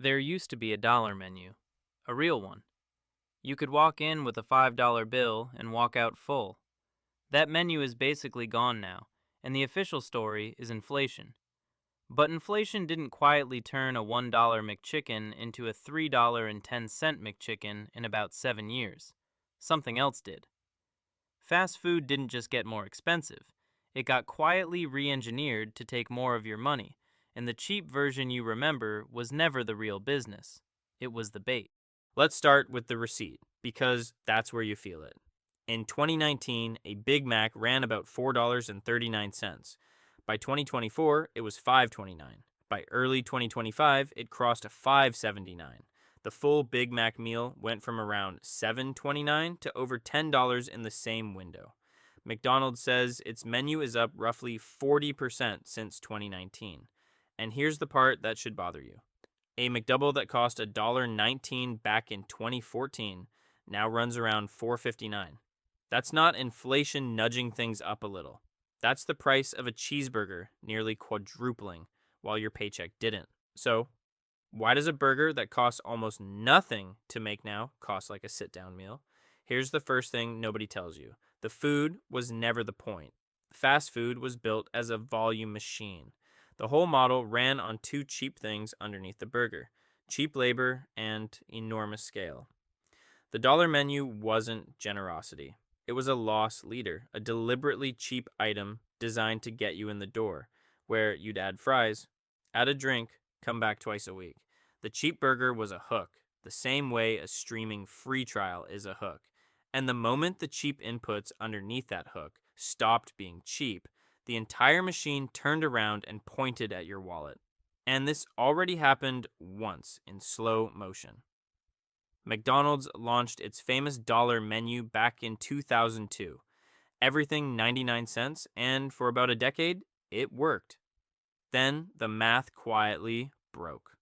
There used to be a dollar menu, a real one. You could walk in with a $5 bill and walk out full. That menu is basically gone now, and the official story is inflation. But inflation didn't quietly turn a $1 McChicken into a $3.10 McChicken in about 7 years. Something else did. Fast food didn't just get more expensive, it got quietly re engineered to take more of your money, and the cheap version you remember was never the real business. It was the bait. Let's start with the receipt, because that's where you feel it. In 2019, a Big Mac ran about $4.39. By 2024, it was $5.29. By early 2025, it crossed $5.79. The full Big Mac meal went from around $7.29 to over $10 in the same window. McDonald's says its menu is up roughly 40% since 2019. And here's the part that should bother you. A McDouble that cost $1.19 back in 2014 now runs around $4.59. That's not inflation nudging things up a little. That's the price of a cheeseburger nearly quadrupling while your paycheck didn't. So, why does a burger that costs almost nothing to make now cost like a sit-down meal? Here's the first thing nobody tells you. The food was never the point. Fast food was built as a volume machine. The whole model ran on two cheap things underneath the burger: cheap labor and enormous scale. The dollar menu wasn't generosity. It was a loss leader, a deliberately cheap item designed to get you in the door, where you'd add fries, add a drink, come back twice a week. The cheap burger was a hook, the same way a streaming free trial is a hook. And the moment the cheap inputs underneath that hook stopped being cheap, the entire machine turned around and pointed at your wallet. And this already happened once in slow motion. McDonald's launched its famous dollar menu back in 2002. Everything 99 cents, and for about a decade, it worked. Then the math quietly broke.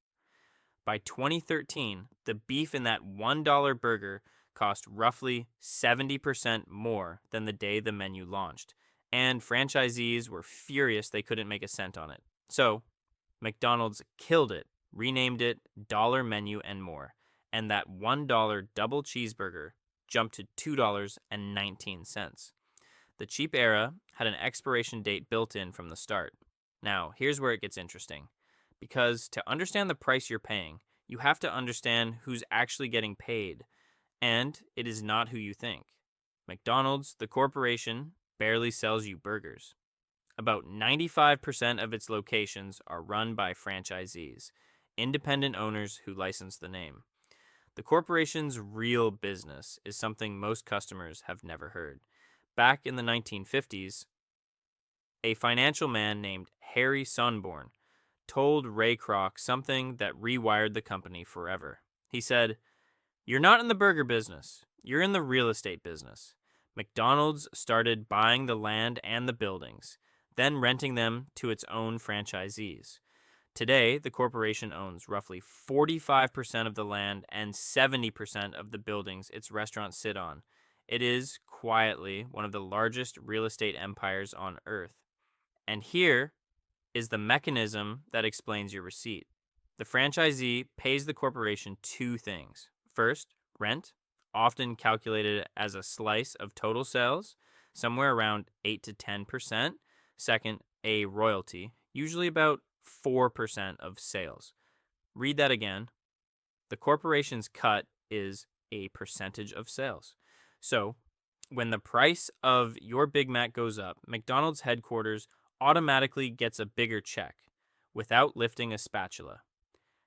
By 2013, the beef in that $1 burger cost roughly 70% more than the day the menu launched, and franchisees were furious they couldn't make a cent on it. So, McDonald's killed it, renamed it Dollar Menu and More, and that $1 double cheeseburger jumped to $2.19. The cheap era had an expiration date built in from the start. Now, here's where it gets interesting. Because to understand the price you're paying, you have to understand who's actually getting paid. And it is not who you think. McDonald's, the corporation, barely sells you burgers. About 95% of its locations are run by franchisees, independent owners who license the name. The corporation's real business is something most customers have never heard. Back in the 1950s, a financial man named Harry Sonborn told Ray Kroc something that rewired the company forever. He said, "You're not in the burger business. You're in the real estate business." McDonald's started buying the land and the buildings, then renting them to its own franchisees. Today, the corporation owns roughly 45% of the land and 70% of the buildings its restaurants sit on. It is, quietly, one of the largest real estate empires on earth. And here is the mechanism that explains your receipt. The franchisee pays the corporation two things. First, rent, often calculated as a slice of total sales, somewhere around 8 to 10%. Second, a royalty, usually about 4% of sales. Read that again. The corporation's cut is a percentage of sales. So, when the price of your Big Mac goes up, McDonald's headquarters automatically gets a bigger check without lifting a spatula.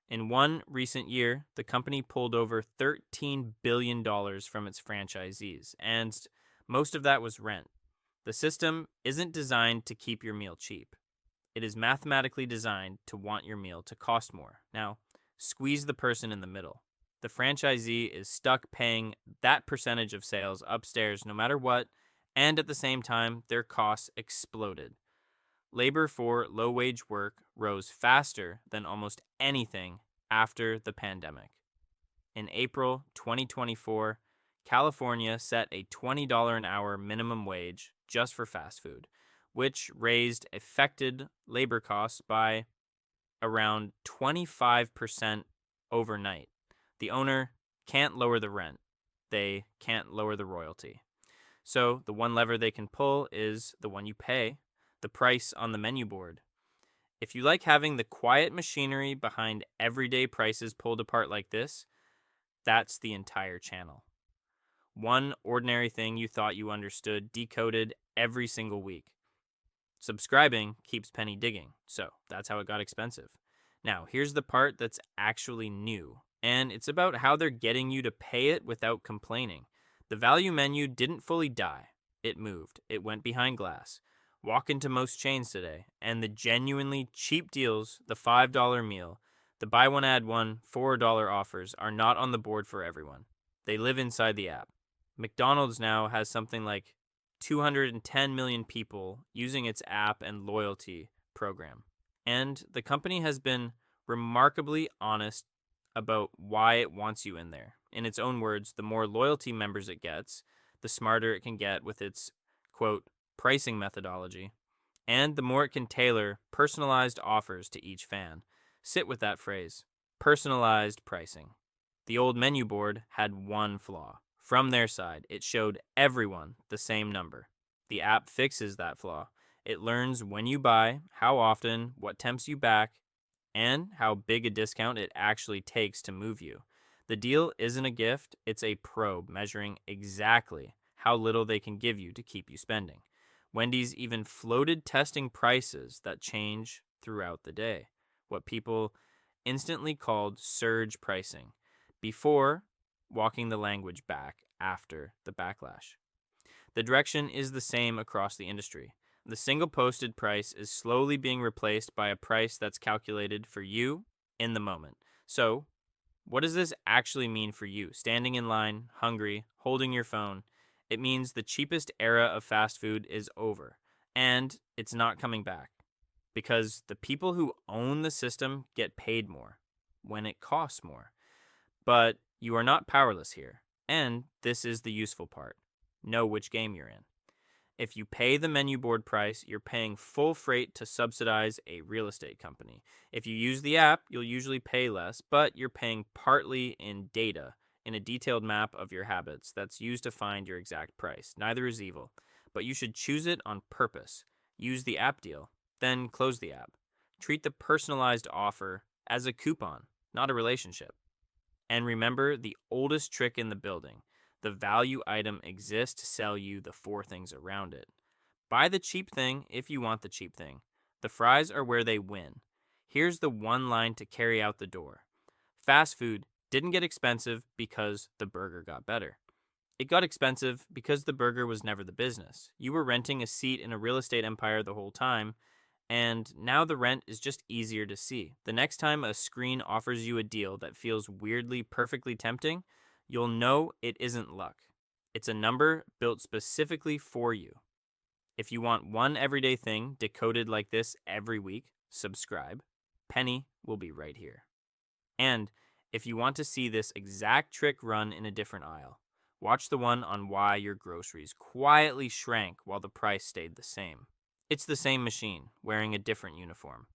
In one recent year, the company pulled over $13 billion from its franchisees, and most of that was rent. The system isn't designed to keep your meal cheap. It is mathematically designed to want your meal to cost more. Now, squeeze the person in the middle. The franchisee is stuck paying that percentage of sales upstairs no matter what, and at the same time, their costs exploded. Labor for low-wage work rose faster than almost anything after the pandemic. In April 2024, California set a $20 an hour minimum wage just for fast food, which raised affected labor costs by around 25% overnight. The owner can't lower the rent. They can't lower the royalty. So the one lever they can pull is the one you pay, the price on the menu board. If you like having the quiet machinery behind everyday prices pulled apart like this, that's the entire channel. One ordinary thing you thought you understood decoded every single week. Subscribing keeps Penny digging, so that's how it got expensive. Now, here's the part that's actually new, and it's about how they're getting you to pay it without complaining. The value menu didn't fully die. It moved. It went behind glass. Walk into most chains today, and the genuinely cheap deals, the $5 meal, the buy one add one $4 offers are not on the board for everyone. They live inside the app. McDonald's now has something like 210 million people using its app and loyalty program. And the company has been remarkably honest about why it wants you in there. In its own words, the more loyalty members it gets, the smarter it can get with its, quote, pricing methodology, and the more it can tailor personalized offers to each fan. Sit with that phrase, personalized pricing. The old menu board had one flaw. From their side, it showed everyone the same number. The app fixes that flaw. It learns when you buy, how often, what tempts you back, and how big a discount it actually takes to move you. The deal isn't a gift, it's a probe measuring exactly how little they can give you to keep you spending. Wendy's even floated testing prices that change throughout the day, what people instantly called surge pricing, before walking the language back after the backlash. The direction is the same across the industry. The single posted price is slowly being replaced by a price that's calculated for you in the moment. So, what does this actually mean for you? Standing in line, hungry, holding your phone. It means the cheapest era of fast food is over, and it's not coming back. Because the people who own the system get paid more when it costs more. But you are not powerless here, and this is the useful part. Know which game you're in. If you pay the menu board price, you're paying full freight to subsidize a real estate company. If you use the app, you'll usually pay less, but you're paying partly in data, in a detailed map of your habits that's used to find your exact price. Neither is evil, but you should choose it on purpose. Use the app deal, then close the app. Treat the personalized offer as a coupon, not a relationship. And remember the oldest trick in the building. The value item exists to sell you the four things around it. Buy the cheap thing if you want the cheap thing. The fries are where they win. Here's the one line to carry out the door. Fast food didn't get expensive because the burger got better. It got expensive because the burger was never the business. You were renting a seat in a real estate empire the whole time, and now the rent is just easier to see. The next time a screen offers you a deal that feels weirdly perfectly tempting, you'll know it isn't luck. It's a number built specifically for you. If you want one everyday thing decoded like this every week, subscribe. Penny will be right here. And if you want to see this exact trick run in a different aisle, watch the one on why your groceries quietly shrank while the price stayed the same. It's the same machine, wearing a different uniform.